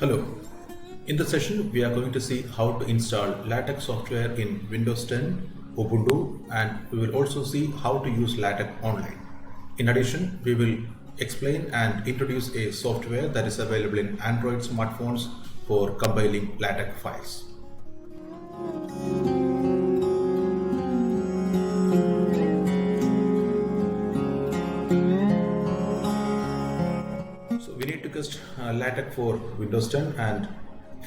Hello. In the session, we are going to see how to install LaTeX software in Windows 10, Ubuntu, and we will also see how to use LaTeX online. In addition, we will explain and introduce a software that is available in Android smartphones for compiling LaTeX files. So we need to test LaTeX for Windows 10, and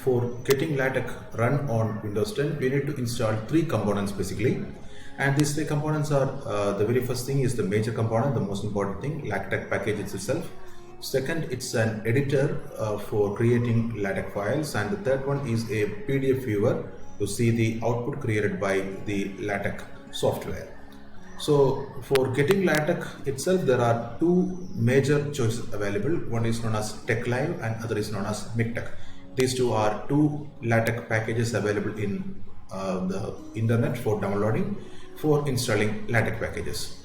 for getting LaTeX run on Windows 10, we need to install three components basically. And these three components are the very first thing is the major component, the most important thing, LaTeX package itself. Second, it's an editor for creating LaTeX files, and the third one is a PDF viewer to see the output created by the LaTeX software. So for getting LaTeX itself, there are two major choices available. One is known as TeXlive and other is known as MikTeX. These two are two LaTeX packages available in the internet for downloading, for installing LaTeX packages.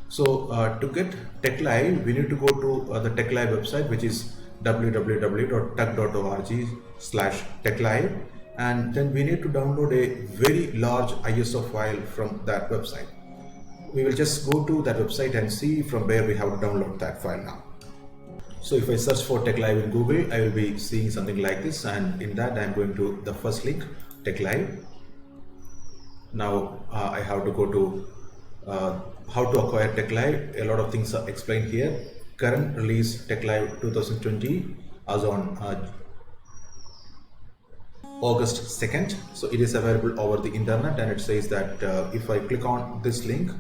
So to get TeXlive, we need to go to the TeXlive website, which is www.tech.org/TeXlive, and then we need to download a very large ISO file from that website. We will just go to that website and see from where we have to download that file now. So if I search for TeXlive in Google, I will be seeing something like this, and in that I am going to the first link, TeXlive. Now I have to go to how to acquire TeXlive. A lot of things are explained here. Current release TeXlive 2020 as on August 2nd. So it is available over the internet, and it says that if I click on this link,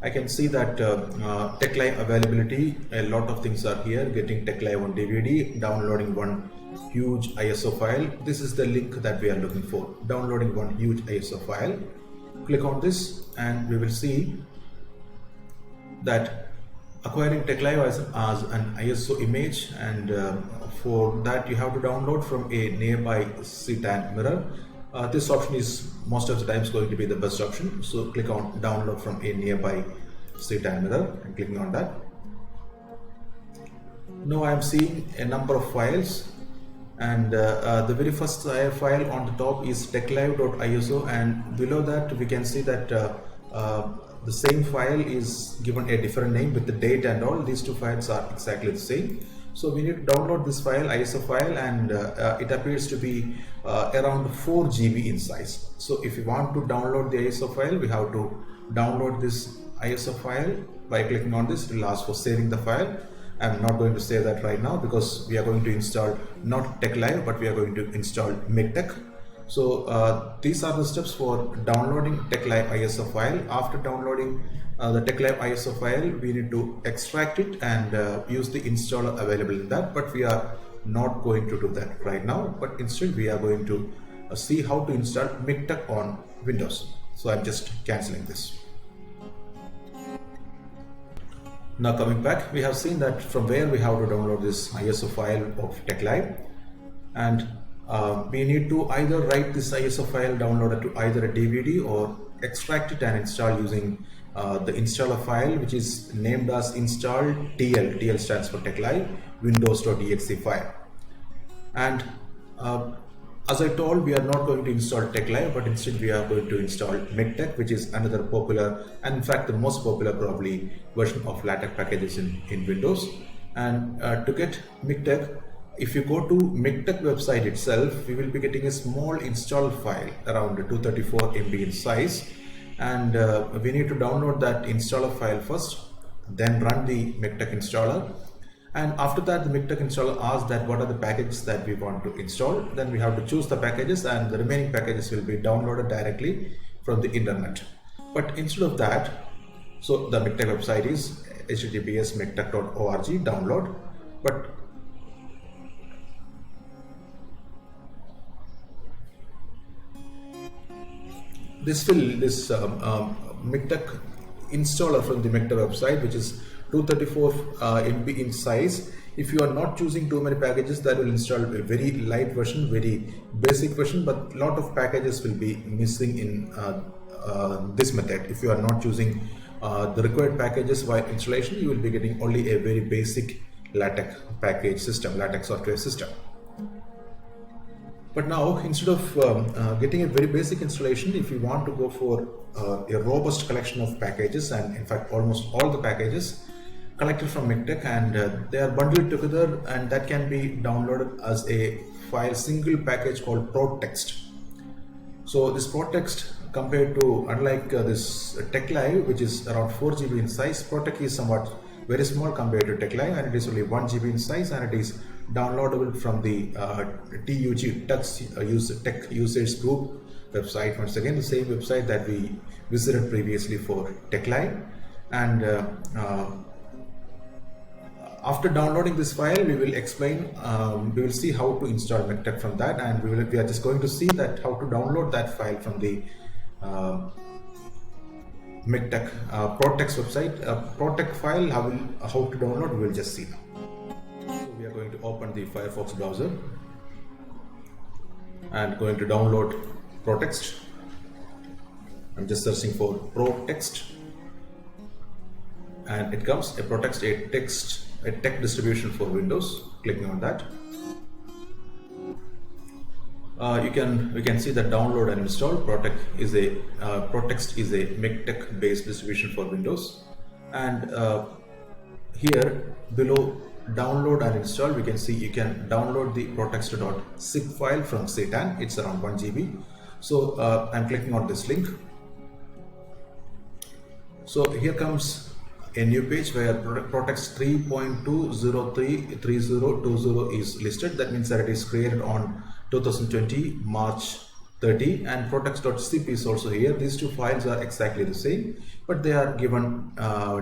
I can see that TeXlive availability, a lot of things are here. Getting TeXlive on DVD, downloading one huge ISO file. This is the link that we are looking for, downloading one huge ISO file. Click on this and we will see that acquiring TeXlive as an ISO image, and for that you have to download from a nearby CTAN mirror. This option is most of the times going to be the best option. So click on download from a nearby CTAN mirror and clicking on that. Now I am seeing a number of files, and the very first file on the top is texlive.iso, and below that we can see that the same file is given a different name with the date and all. These two files are exactly the same. So we need to download this file, ISO file, and it appears to be around 4 GB in size. So if you want to download the ISO file, we have to download this ISO file by clicking on this. It will ask for saving the file. I'm not going to save that right now because we are going to install not TeXlive, but we are going to install MikTeX. So these are the steps for downloading TeXlive ISO file. After downloading the TeXlive ISO file, we need to extract it and use the installer available in that, but we are not going to do that right now, but instead we are going to see how to install MikTeX on Windows. So I'm just cancelling this. Now coming back, we have seen that from where we have to download this ISO file of TeXlive, and we need to either write this ISO file, download it to either a DVD, or extract it and install using the installer file, which is named as install TL. TL stands for TeXlive windows.exe file. And as I told, we are not going to install TeXlive, but instead we are going to install MikTeX, which is another popular, and in fact the most popular probably version of LaTeX packages in Windows. And to get MikTeX, if you go to MikTeX website itself, we will be getting a small install file around 234 MB in size, and we need to download that installer file first, then run the MikTeX installer. And after that, the MikTeX installer asks that what are the packages that we want to install. Then we have to choose the packages, and the remaining packages will be downloaded directly from the internet. But instead of that, so the MikTeX website is https://miktex.org download. But this MikTeX installer from the MikTeX website, which is 234 MB in size. If you are not choosing too many packages, that will install a very light version, very basic version, but a lot of packages will be missing in this method. If you are not choosing the required packages while installation, you will be getting only a very basic LaTeX package system, LaTeX software system. But now, instead of getting a very basic installation, if you want to go for a robust collection of packages, and in fact almost all the packages collected from Mictech, and they are bundled together, and that can be downloaded as a file, single package called ProText. So this ProText, compared to, unlike this TechLive, which is around 4 GB in size, ProText is somewhat very small compared to TechLive, and it is only 1 GB in size, and it is downloadable from the TUG, Tech Users Group website. Once again, the same website that we visited previously for TechLive. And after downloading this file, we will explain, we will see how to install Mictech from that, and we are just going to see that how to download that file from the Mictech ProText website. ProText file, how to download, we will just see now. So we are going to open the Firefox browser and going to download ProText. I'm just searching for ProText, and it comes a ProText, a tech distribution for Windows. Clicking on that, we can see that download and install. ProText is a Mictech based distribution for Windows, and here below download and install, we can see you can download the protext.zip file from Satan. It's around 1 GB. So I'm clicking on this link. So here comes a new page where ProText 3.2033020 is listed. That means that it is created on 2020 March 30, and protext.zip is also here. These two files are exactly the same, but they are given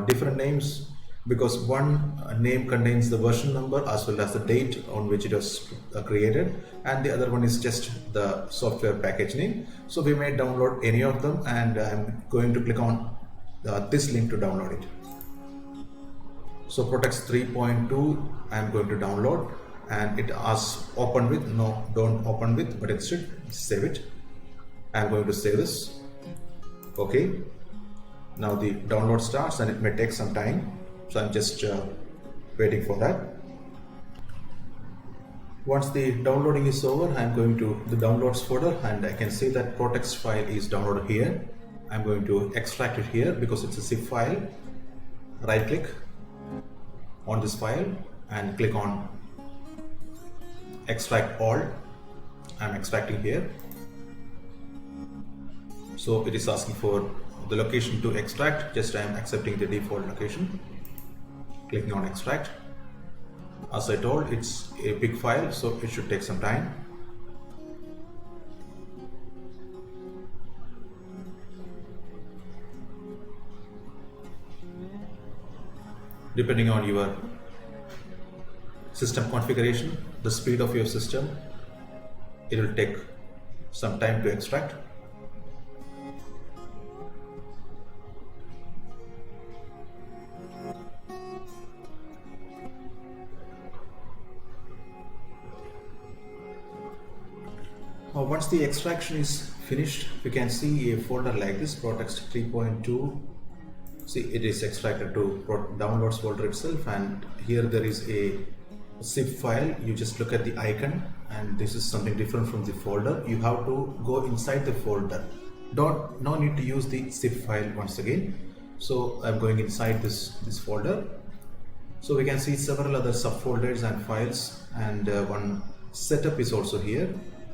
different names because one name contains the version number as well as the date on which it was created, and the other one is just the software package name. So we may download any of them, and I'm going to click on this link to download it. So ProText 3.2 I'm going to download, and it asks open with. No, don't open with, but instead save it. I'm going to save this. Okay, now the download starts, and it may take some time, so I'm just waiting for that. Once the downloading is over, I'm going to the downloads folder, and I can see that ProText file is downloaded here. I'm going to extract it here because it's a zip file. Right click on this file and click on extract all. I'm extracting here. So it is asking for the location to extract. Just I am accepting the default location. Clicking on extract. As I told, it's a big file, so it should take some time. Depending on your system configuration, the speed of your system, it will take some time to extract. Once the extraction is finished, we can see a folder like this, ProText 3.2. See, it is extracted to downloads folder itself, and here there is a zip file. You just look at the icon, and this is something different from the folder. You have to go inside the folder. No need to use the zip file once again. So I'm going inside this folder. So we can see several other subfolders and files, and one setup is also here.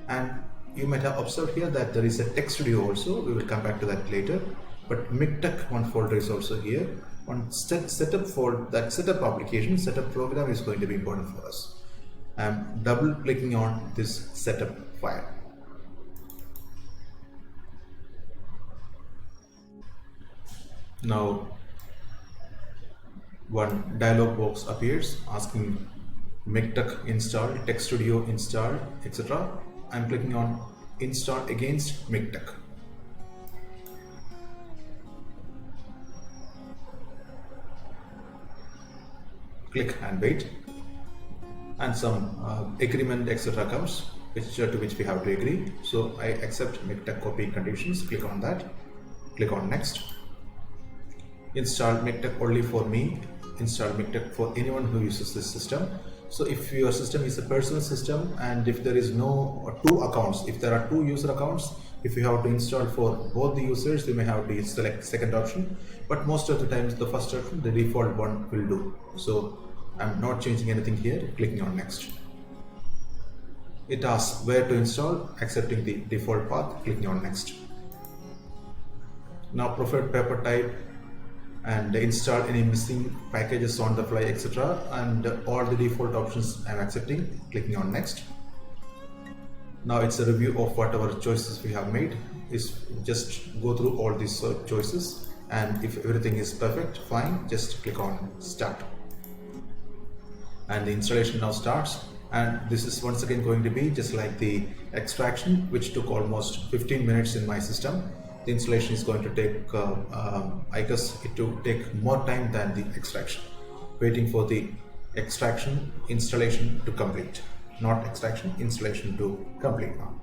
And you might have observed here that there is a Tech Studio also. We will come back to that later. But Mictech one folder is also here. One setup folder, that setup application, setup program is going to be important for us. I'm double clicking on this setup file. Now one dialog box appears asking Mictech install, Tech Studio install, etc. I'm clicking on install against Mictech. Click and wait, and some agreement etc. comes, to which we have to agree. So I accept Mictech copy conditions. Click on that. Click on next. Install Mictech only for me. install MikTeX for anyone who uses this system. So if your system is a personal system and if there is no two accounts, if there are two user accounts, if you have to install for both the users, you may have to select second option, but most of the times the first option, the default one, will do. So I'm not changing anything here, clicking on next. It asks where to install, accepting the default path, clicking on next. Now preferred paper type and install any missing packages on the fly, etc. And all the default options I'm accepting, clicking on next. Now it's a review of whatever choices we have made. Is just go through all these choices, and if everything is perfect, fine, just click on start. And the installation now starts. And this is once again going to be just like the extraction, which took almost 15 minutes in my system. The installation is going to take, I guess it will take more time than the extraction. Waiting for the extraction installation to complete. Not extraction, installation to complete now.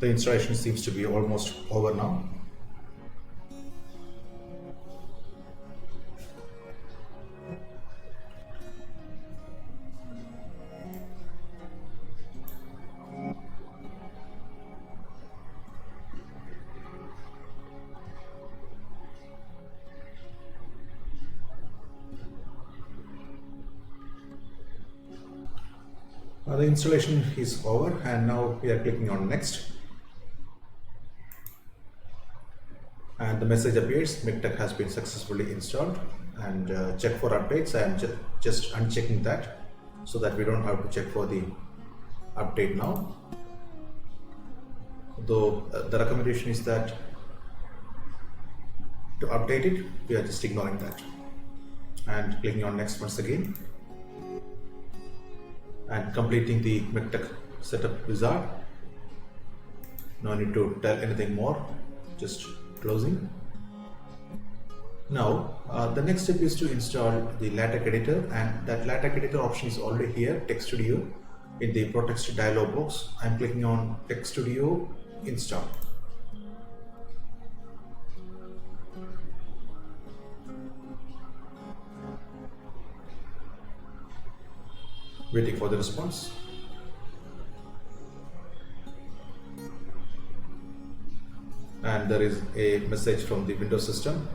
The installation seems to be almost over now. The installation is over, and now we are clicking on next. And the message appears, MikTeX has been successfully installed, and check for updates. I am just unchecking that so that we don't have to check for the update now. Though the recommendation is that to update it, we are just ignoring that and clicking on next once again and completing the MikTeX setup wizard. No need to tell anything more, just closing. Now the next step is to install the LaTeX editor, and that LaTeX editor option is already here, Text Studio, in the ProText dialog box. I'm clicking on Text Studio install. Waiting for the response. And there is a message from the Windows system.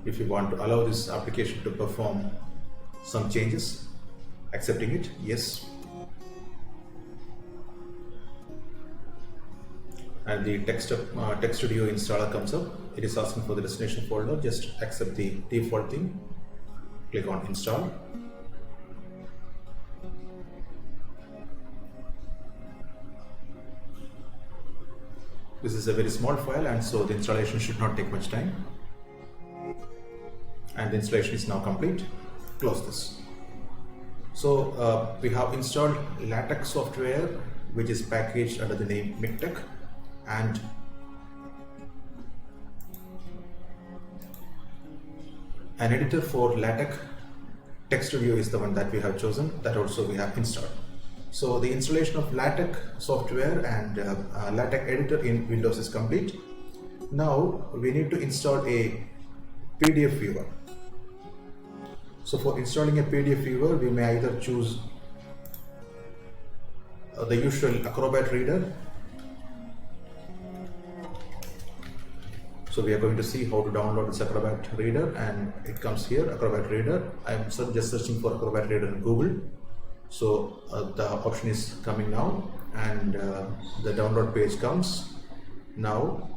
If you want to allow this application to perform some changes, accepting it, yes. And the Text Studio installer comes up. It is asking for the destination folder. Just accept the default thing. Click on install. This is a very small file, and so the installation should not take much time. And the installation is now complete. Close this. So we have installed LaTeX software, which is packaged under the name MikTeX, and an editor for LaTeX. Text Studio is the one that we have chosen. That also we have installed. So the installation of LaTeX software and LaTeX editor in Windows is complete. Now we need to install a PDF viewer. So for installing a PDF viewer, we may either choose the usual Acrobat reader. So we are going to see how to download this Acrobat reader, and it comes here, Acrobat reader. I am just searching for Acrobat reader in Google. So the option is coming now, and the download page comes now.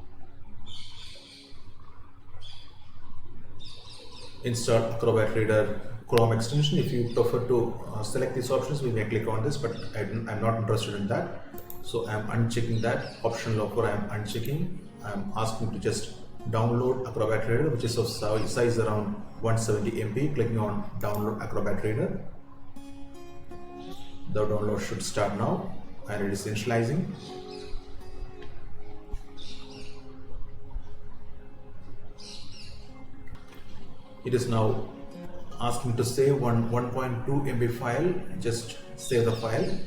Install Acrobat Reader Chrome extension. If you prefer to select these options, we may click on this, but I'm not interested in that. So I'm unchecking that. Optional offer I'm unchecking. I'm asking to just download Acrobat Reader, which is of size around 170 MB. Clicking on download Acrobat Reader. The download should start now. and it is initializing. It is now asking to save 1.2 MB file. Just save the file.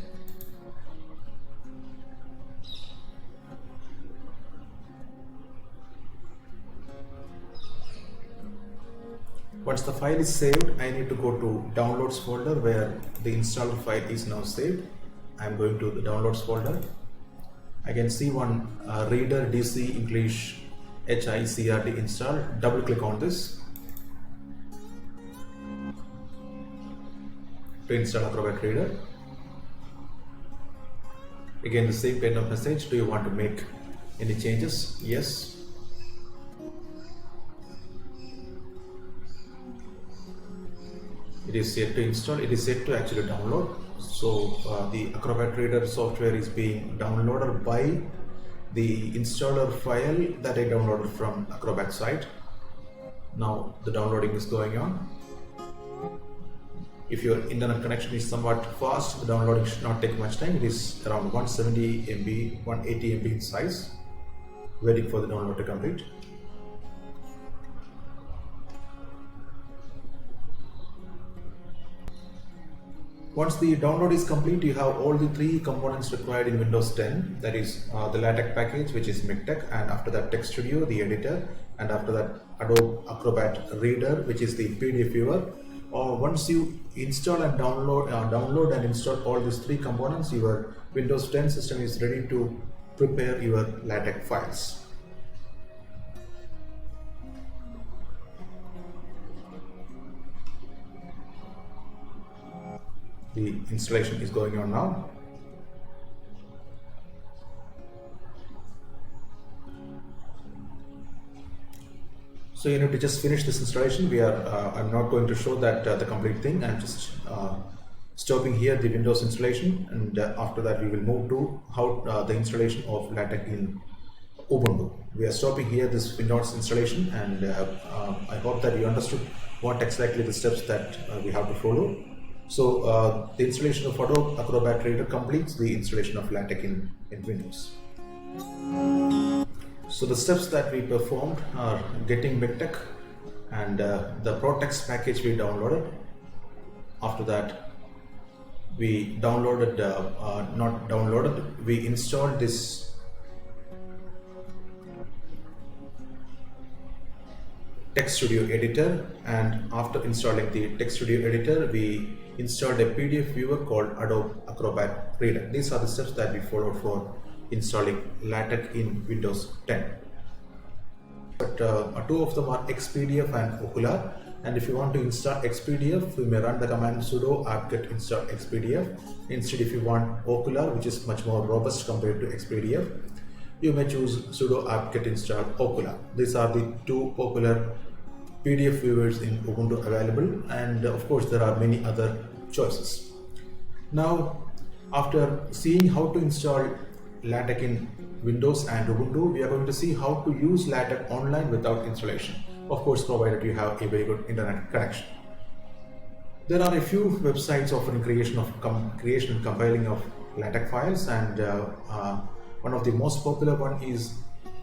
Once the file is saved, I need to go to downloads folder where the installed file is now saved. I'm going to the downloads folder. I can see one Reader DC English HICRD install. Double click on this to install Acrobat Reader. Again, the same kind of message. Do you want to make any changes? Yes. It is yet to install. It is yet to actually download. So the Acrobat Reader software is being downloaded by the installer file that I downloaded from Acrobat site. Now the downloading is going on. If your internet connection is somewhat fast, the downloading should not take much time. It is around 170 MB, 180 MB in size, waiting for the download to complete. Once the download is complete, you have all the three components required in Windows 10. That is the LaTeX package, which is MikTeX, and after that Text Studio, the editor, and after that Adobe Acrobat Reader, which is the PDF viewer. Once you install and download and install all these three components, your Windows 10 system is ready to prepare your LaTeX files. The installation is going on now. So you need to just finish this installation. I'm not going to show that the complete thing. I'm just stopping here the Windows installation, and after that we will move to how the installation of LaTeX in Ubuntu. We are stopping here this Windows installation, and I hope that you understood what exactly the steps that we have to follow. So the installation of Adobe Acrobat Reader completes the installation of LaTeX in Windows. So the steps that we performed are getting MikTeX and the ProText package we downloaded. After that, we we installed this Text Studio editor, and after installing the Text Studio editor, we installed a PDF viewer called Adobe Acrobat Reader. These are the steps that we followed for installing LaTeX in Windows 10. But two of them are XPDF and Okular, and if you want to install XPDF, you may run the command sudo apt-get install XPDF. Instead, if you want Okular, which is much more robust compared to XPDF, you may choose sudo apt-get install Okular. These are the two popular PDF viewers in Ubuntu available, and of course there are many other choices. Now, after seeing how to install LaTeX in Windows and Ubuntu, we are going to see how to use LaTeX online without installation, of course provided you have a very good internet connection. There are a few websites offering creation and compiling of LaTeX files, and one of the most popular one is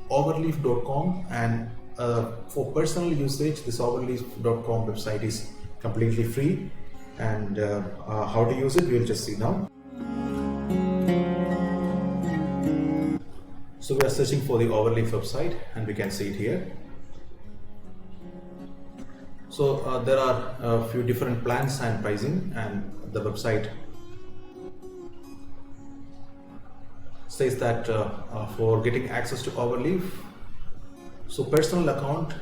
overleaf.com, and for personal usage, this overleaf.com website is completely free, and how to use it we'll just see now. So we are searching for the Overleaf website, and we can see it here. So there are a few different plans and pricing, and the website says that for getting access to Overleaf, so personal account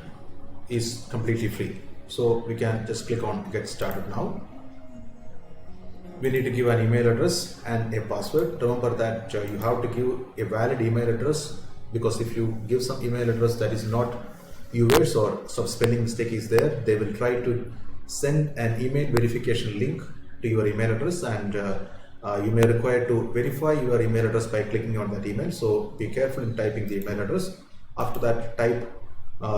is completely free. So we can just click on get started now. We need to give an email address and a password. Remember that you have to give a valid email address, because if you give some email address that is not yours or some spelling mistake is there, they will try to send an email verification link to your email address, and you may require to verify your email address by clicking on that email. So be careful in typing the email address. After that, type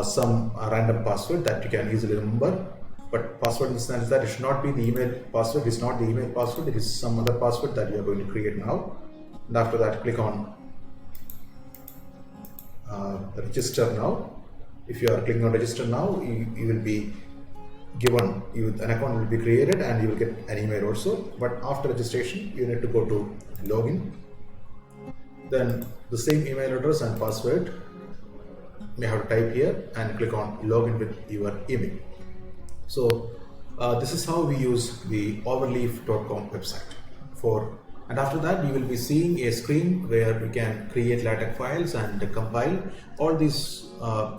some random password that you can easily remember. But password in the sense that it should not be the email password. It's not the email password. It is some other password that you are going to create now. and after that click on register now. If you are clicking on register now, you will be given, an account will be created and you will get an email also. But after registration you need to go to login, then the same email address and password you have to type here and click on login with your email. So this is how we use the overleaf.com website for. And after that, you will be seeing a screen where we can create LaTeX files and compile. All these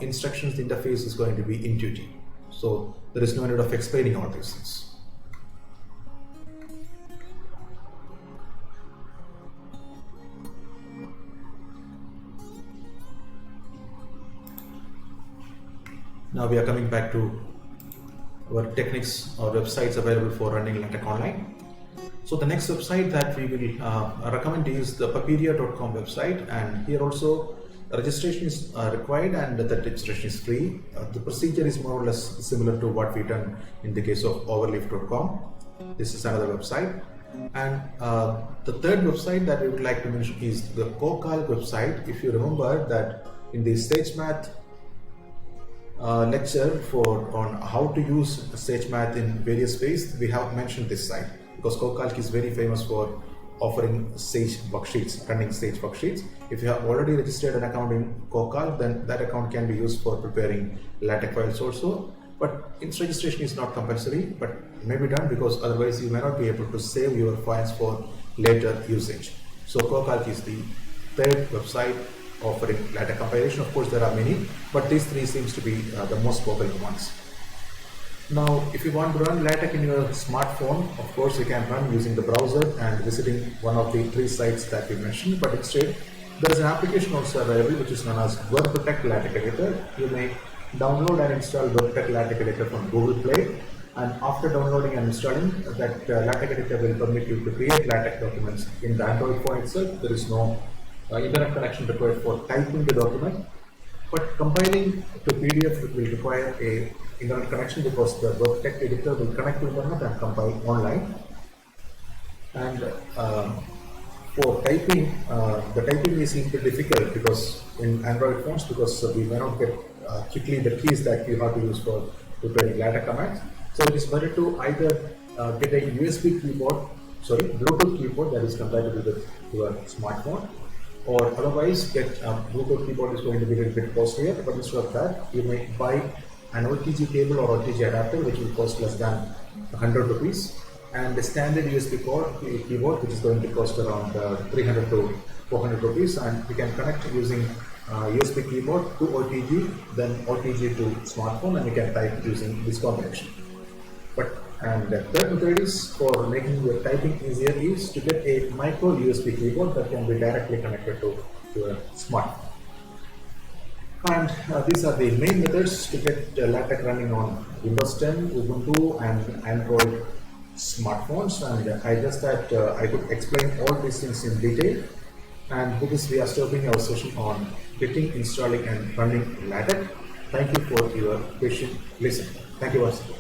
instructions, the interface is going to be intuitive. So there is no need of explaining all these things. Now we are coming back to our techniques or websites available for running LaTeX online. So the next website that we will recommend is the papiria.com website, and here also registration is required and the registration is free. The procedure is more or less similar to what we done in the case of overleaf.com. This is another website. And the third website that we would like to mention is the CoCalc website. If you remember that in the SageMath lecture on how to use SageMath in various ways, we have mentioned this site, because CoCalc is very famous for offering Sage worksheets, running Sage worksheets. If you have already registered an account in CoCalc, then that account can be used for preparing LaTeX files also. But its registration is not compulsory, but may be done, because otherwise you may not be able to save your files for later usage. So CoCalc is the third website offering LaTeX compilation. Of course, there are many, but these three seems to be the most popular ones. Now, if you want to run LaTeX in your smartphone, of course you can run using the browser and visiting one of the three sites that we mentioned, but instead there is an application also available which is known as WebTech LaTeX Editor. You may download and install WebTech LaTeX Editor from Google Play, and after downloading and installing, that LaTeX Editor will permit you to create LaTeX documents in the Android phone itself. There is no internet connection required for typing the document, but compiling to PDF will require a internet connection, because the WebTech editor will connect to internet and compile online. And for typing, the typing is a little bit difficult because in Android phones, because we may not get quickly the keys that you have to use for preparing LaTeX commands. So it is better to either get a Bluetooth keyboard that is compatible with your smartphone, or otherwise get Bluetooth keyboard is going to be a little bit costlier, but instead of that you may buy an OTG cable or OTG adapter which will cost less than 100 rupees, and the standard USB keyboard which is going to cost around 300 to 400 rupees, and we can connect using USB keyboard to OTG, then OTG to smartphone, and we can type using this combination. And the third method is for making your typing easier is to get a micro USB keyboard that can be directly connected to your smartphone. And these are the main methods to get LaTeX running on Windows 10, Ubuntu, and Android smartphones. And I guess that I could explain all these things in detail. And with this, we are stopping our session on getting, installing, and running LaTeX. Thank you for your patient listening. Thank you once again.